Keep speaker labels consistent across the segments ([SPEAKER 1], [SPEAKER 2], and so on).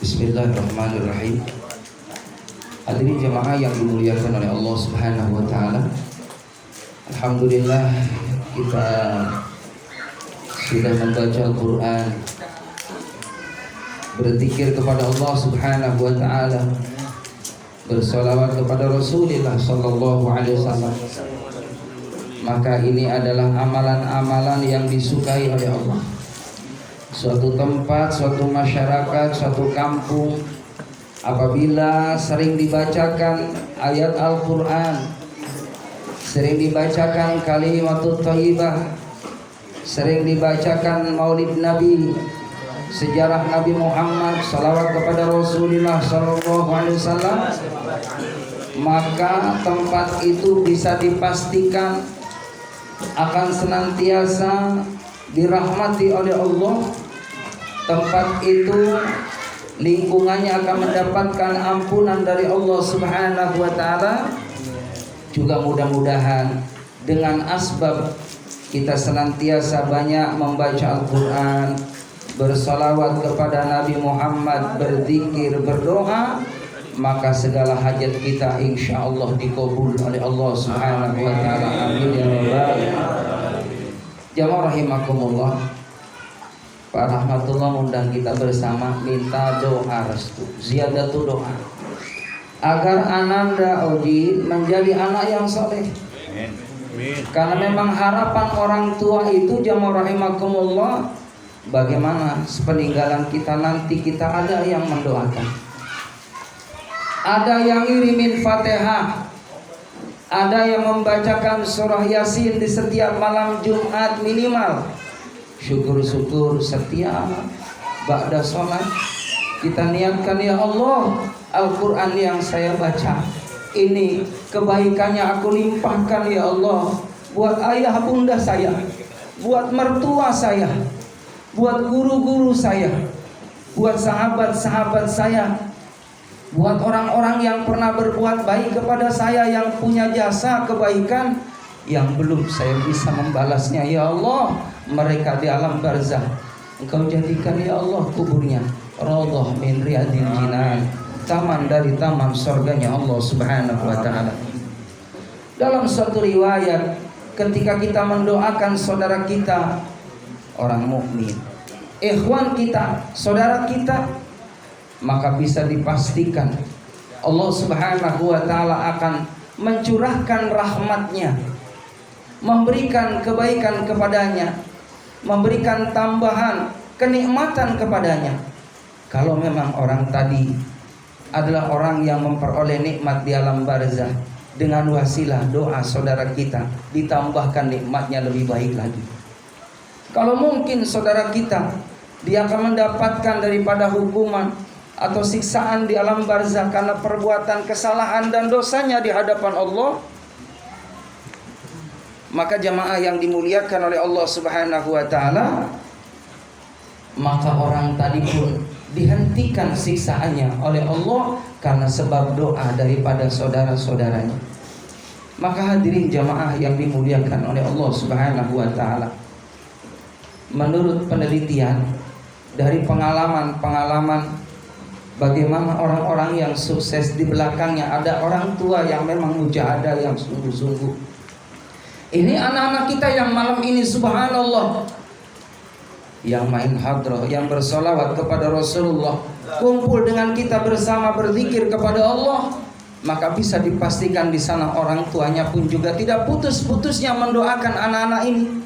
[SPEAKER 1] Bismillahirrahmanirrahim. Hadirin jemaah yang dimuliakan oleh Allah Subhanahu wa taala. Alhamdulillah kita sudah membaca Al-Qur'an, berzikir kepada Allah Subhanahu wa taala, bersolawat kepada Rasulullah sallallahu alaihi wasallam. Maka ini adalah amalan-amalan yang disukai oleh Allah. Suatu tempat, suatu masyarakat, suatu kampung, apabila sering dibacakan ayat Al-Quran, sering dibacakan kalimatut thayyibah, sering dibacakan maulid Nabi, sejarah Nabi Muhammad, salawat kepada Rasulullah sallallahu alaihi wasallam, maka tempat itu bisa dipastikan akan senantiasa dirahmati oleh Allah. Tempat itu lingkungannya akan mendapatkan ampunan dari Allah Subhanahu wa taala. Juga mudah-mudahan dengan asbab kita senantiasa banyak membaca Al-Quran, bersalawat kepada Nabi Muhammad, berzikir, berdoa, maka segala hajat kita insya Allah dikabul oleh Allah Subhanahu wa taala. Amin ya rabbal alamin. Jamaah rahimakumullah, Pak Rahmatullah undang kita bersama minta doa restu, ziyadatu doa, agar Ananda Oji menjadi anak yang soleh. Karena memang harapan orang tua itu, jamaah rahimakumullah, bagaimana sepeninggalan kita nanti kita ada yang mendoakan, ada yang ngirimin Fatihah, ada yang membacakan surah Yasin di setiap malam Jumat minimal. Syukur-syukur setiap ba'da sholat kita niatkan, ya Allah, Al-Quran yang saya baca ini kebaikannya aku limpahkan ya Allah, buat ayah bunda saya, buat mertua saya, buat guru-guru saya, buat sahabat-sahabat saya, buat orang-orang yang pernah berbuat baik kepada saya, yang punya jasa kebaikan yang belum saya bisa membalasnya, ya Allah, mereka di alam barzah Engkau jadikan ya Allah kuburnya raudhah min riyadil jinan, taman dari taman surganya Allah Subhanahu wa taala. Dalam suatu riwayat, ketika kita mendoakan saudara kita orang mukmin, ikhwan kita, saudara kita, maka bisa dipastikan Allah Subhanahu wa taala akan mencurahkan rahmatnya, memberikan kebaikan kepadanya, memberikan tambahan kenikmatan kepadanya. Kalau memang orang tadi adalah orang yang memperoleh nikmat di alam barzah, dengan wasilah doa saudara kita ditambahkan nikmatnya lebih baik lagi. Kalau mungkin saudara kita dia akan mendapatkan daripada hukuman atau siksaan di alam barzah karena perbuatan kesalahan dan dosanya di hadapan Allah, maka jamaah yang dimuliakan oleh Allah Subhanahu wa taala, maka orang tadi pun dihentikan siksaannya oleh Allah karena sebab doa daripada saudara-saudaranya. Maka hadirin jamaah yang dimuliakan oleh Allah Subhanahu wa taala, menurut penelitian dari pengalaman-pengalaman bagaimana orang-orang yang sukses di belakangnya ada orang tua yang memang mujahadah yang sungguh-sungguh. Ini anak-anak kita yang malam ini subhanallah, yang main hadrah, yang bersolawat kepada Rasulullah, kumpul dengan kita bersama berzikir kepada Allah, maka bisa dipastikan di sana orang tuanya pun juga tidak putus-putusnya mendoakan anak-anak ini,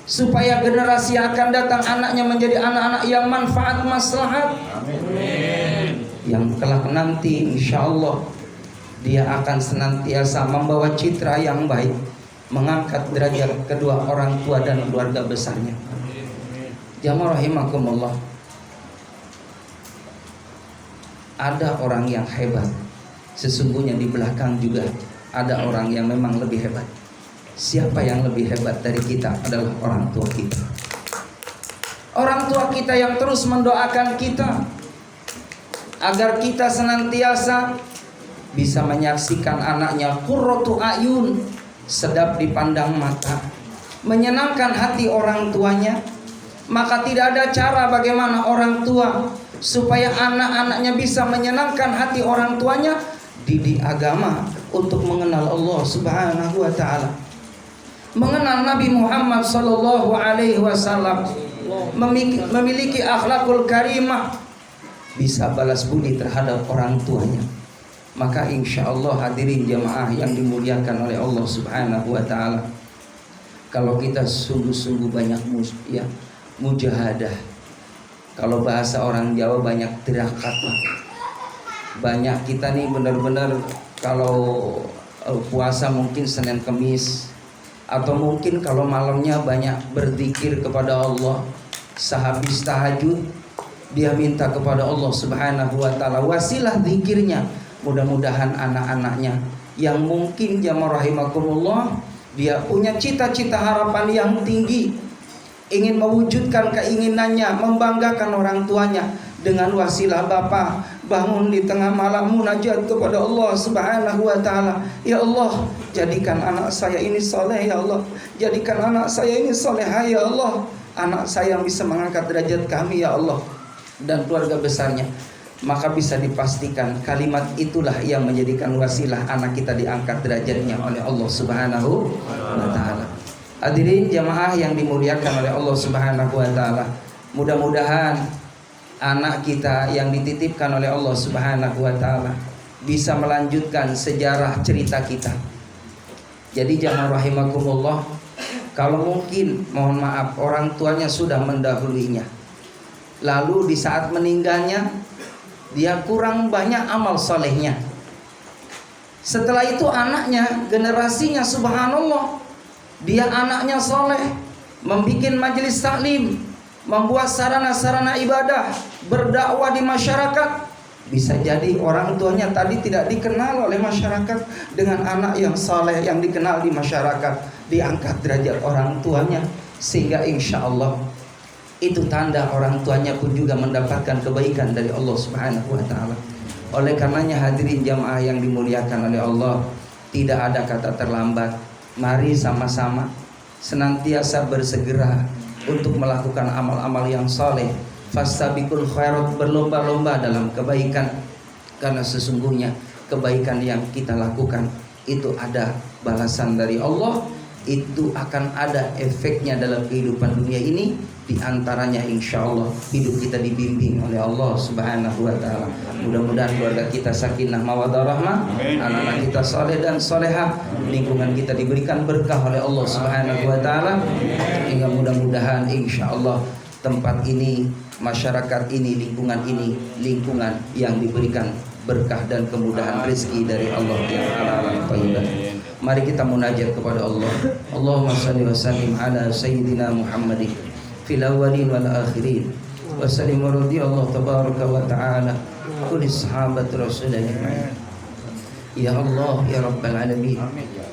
[SPEAKER 1] supaya generasi yang akan datang anaknya menjadi anak-anak yang manfaat maslahat. Amin. Yang kelak nanti insya Allah dia akan senantiasa membawa citra yang baik, mengangkat derajat kedua orang tua dan keluarga besarnya. Jamaah rahimakumullah, ada orang yang hebat, sesungguhnya di belakang juga ada orang yang memang lebih hebat. Siapa yang lebih hebat dari kita adalah orang tua kita. Orang tua kita yang terus mendoakan kita agar kita senantiasa bisa menyaksikan anaknya qurratu ayun, sedap dipandang mata, menyenangkan hati orang tuanya. Maka tidak ada cara bagaimana orang tua supaya anak-anaknya bisa menyenangkan hati orang tuanya, didik agama untuk mengenal Allah Subhanahu wa taala. Mengenal Nabi Muhammad sallallahu alaihi wasallam, memiliki akhlakul karimah, bisa balas budi terhadap orang tuanya. Maka insya Allah hadirin jamaah yang dimuliakan oleh Allah Subhanahu wa taala, kalau kita sungguh-sungguh banyak mujahadah, kalau bahasa orang Jawa banyak tirakat, banyak kita nih benar-benar kalau puasa mungkin Senin Kemis, atau mungkin kalau malamnya banyak berzikir kepada Allah, sehabis tahajud dia minta kepada Allah Subhanahu wa taala wasilah zikirnya. Mudah-mudahan anak-anaknya yang mungkin jamaah rahimakumullah, dia punya cita-cita harapan yang tinggi, ingin mewujudkan keinginannya, membanggakan orang tuanya, dengan wasilah bapak bangun di tengah malam munajat kepada Allah Subhanahu wa taala. Ya Allah, jadikan anak saya ini soleh ya Allah, jadikan anak saya ini soleha ya Allah, anak saya yang bisa mengangkat derajat kami ya Allah dan keluarga besarnya. Maka bisa dipastikan kalimat itulah yang menjadikan wasilah anak kita diangkat derajatnya oleh Allah Subhanahu wa taala. Hadirin jamaah yang dimuliakan oleh Allah Subhanahu wa taala, mudah-mudahan anak kita yang dititipkan oleh Allah Subhanahu wa taala bisa melanjutkan sejarah cerita kita. Jadi jamaah rahimakumullah, kalau mungkin mohon maaf orang tuanya sudah mendahulunya, lalu di saat meninggalnya dia kurang banyak amal solehnya, setelah itu anaknya, generasinya subhanallah, dia anaknya soleh, membuat majelis taklim, membuat sarana-sarana ibadah, berdakwah di masyarakat. Bisa jadi orang tuanya tadi tidak dikenal oleh masyarakat, dengan anak yang soleh yang dikenal di masyarakat, diangkat derajat orang tuanya, sehingga insya Allah itu tanda orang tuanya pun juga mendapatkan kebaikan dari Allah Subhanahu wa taala. Oleh karenanya hadirin jamaah yang dimuliakan oleh Allah, tidak ada kata terlambat. Mari sama-sama senantiasa bersegera untuk melakukan amal-amal yang soleh. Fastabiqul khairat, berlomba-lomba dalam kebaikan, karena sesungguhnya kebaikan yang kita lakukan itu ada balasan dari Allah, itu akan ada efeknya dalam kehidupan dunia ini. Di antaranya insya Allah hidup kita dibimbing oleh Allah Subhanahu wa taala. Mudah-mudahan keluarga kita sakinah mawaddah rahmah, anak-anak kita soleh dan solehah, lingkungan kita diberikan berkah oleh Allah Subhanahu wa taala, hingga mudah-mudahan insya Allah tempat ini, masyarakat ini, lingkungan yang diberikan berkah dan kemudahan rezeki dari Allah yang halal thayyibah. Mari kita munajat kepada Allah. Allahumma shalli wa sallim ala sayyidina Muhammadin fil awwalin wal akhirin, wa sallim wa radiyallahu tabaraka wa ta'ala kulli sahabat rasulillah. Ya Allah ya rabbal alamin,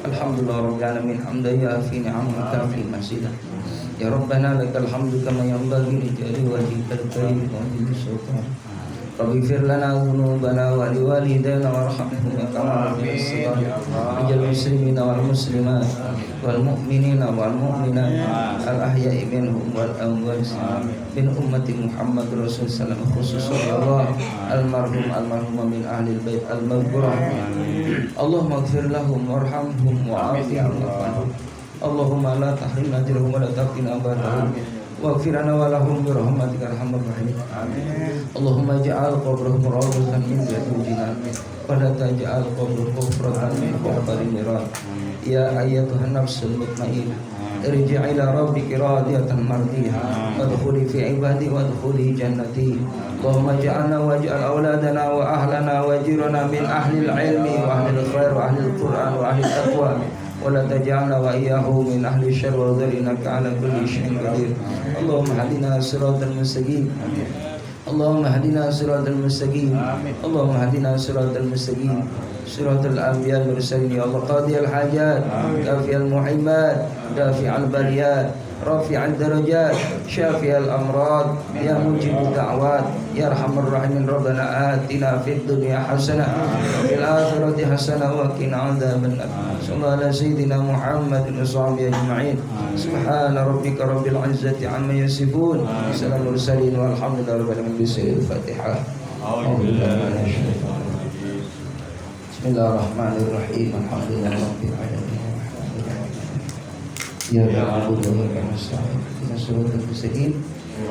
[SPEAKER 1] alhamdulillah rabbil alamin, hamdan yafi ni'amaka fi masjidah. Ya rabbana lakal hamdu kama yanbaghi li jalali wajhikal karim wa li sultan. Rabbi fir lana dhunubana wa liwalidayna warhamhum kama rabbayana shaghira. Rijal muslimina wal muslimat wal mu'minina wal mu'minat al ahya'i minhum wal amwat min ummati Muhammad Rasul sallallahu khususan ya Allah al-marhum min ahli al-bait al-maghfurah. Allahumma ighfir lahum warhamhum wa'afihim wa'afihim. Allahumma la tahrimna ajrahum wa la taftina abadahum waghfir lana wa lahum bi rahmatika arhamar rahimin. Allahumma ij'al qabrahum rawdatan min riyadil jinan wa la taj'al qabrahum hufratan min hufril niran. Ya ayyatuhan nafsul mutmainnah, irji'i ila rabbiki radiyatan mardiyah wadkhuli fi ibadi wadkhuli jannati. Allahumma ij'alna waj'al auladana wa ahlana wa jirana min ahlil ilmi wa ahlil khair wa ahlil qur'an wa ahlil taqwa, ولا تجعلنا وإياه من أهل الشر وذر إنك على كل شيء قدير. اللهم اهدنا صراطا مستقيم، اللهم اهدنا صراطا مستقيم، اللهم اهدنا صراطا مستقيم، صراط الأنبياء المرسلين. يا الله قاضي الحاجات، كافي المحبات، دافع البريات، رافع الدرجات شافي الأمراض يا مجيب الدعوات يا أرحم الراحمين ربنا آتنا في الدنيا حسنة وفي الآخرة حسنة وقنا عذاب النار صلى الله على سيدنا محمد وصحبه أجمعين سبحان ربك رب العزة عما يصفون سلام المرسلين والحمد لله رب العالمين بسر الفاتحة بسم الله الرحمن الرحيم الحمد لله رب العالمين Ya na'budu wa nasta'in ihdinas siratal mustaqim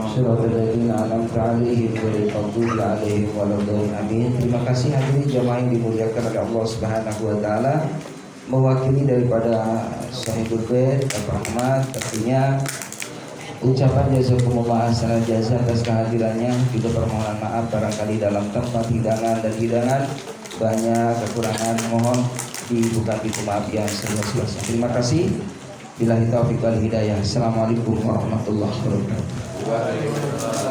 [SPEAKER 1] siratal ladzina an'amta 'alaihim ghairil maghdubi 'alaihim waladdallin amin. Terima kasih hadirin jamaah yang dimuliakan oleh Allah Subhanahu wa taala. Mewakili daripada Sahibul Bait Bapak Ahmad tentunya ucapan jazakumullah hasanal jazaa atas kehadirannya, juga permohonan maaf barangkali dalam tempat hidangan dan hidangan banyak kekurangan, mohon dibuka pintu maaf yang seluas-luasnya. Terima kasih. Billahi taufiq wal hidayah. Assalamualaikum warahmatullahi wabarakatuh.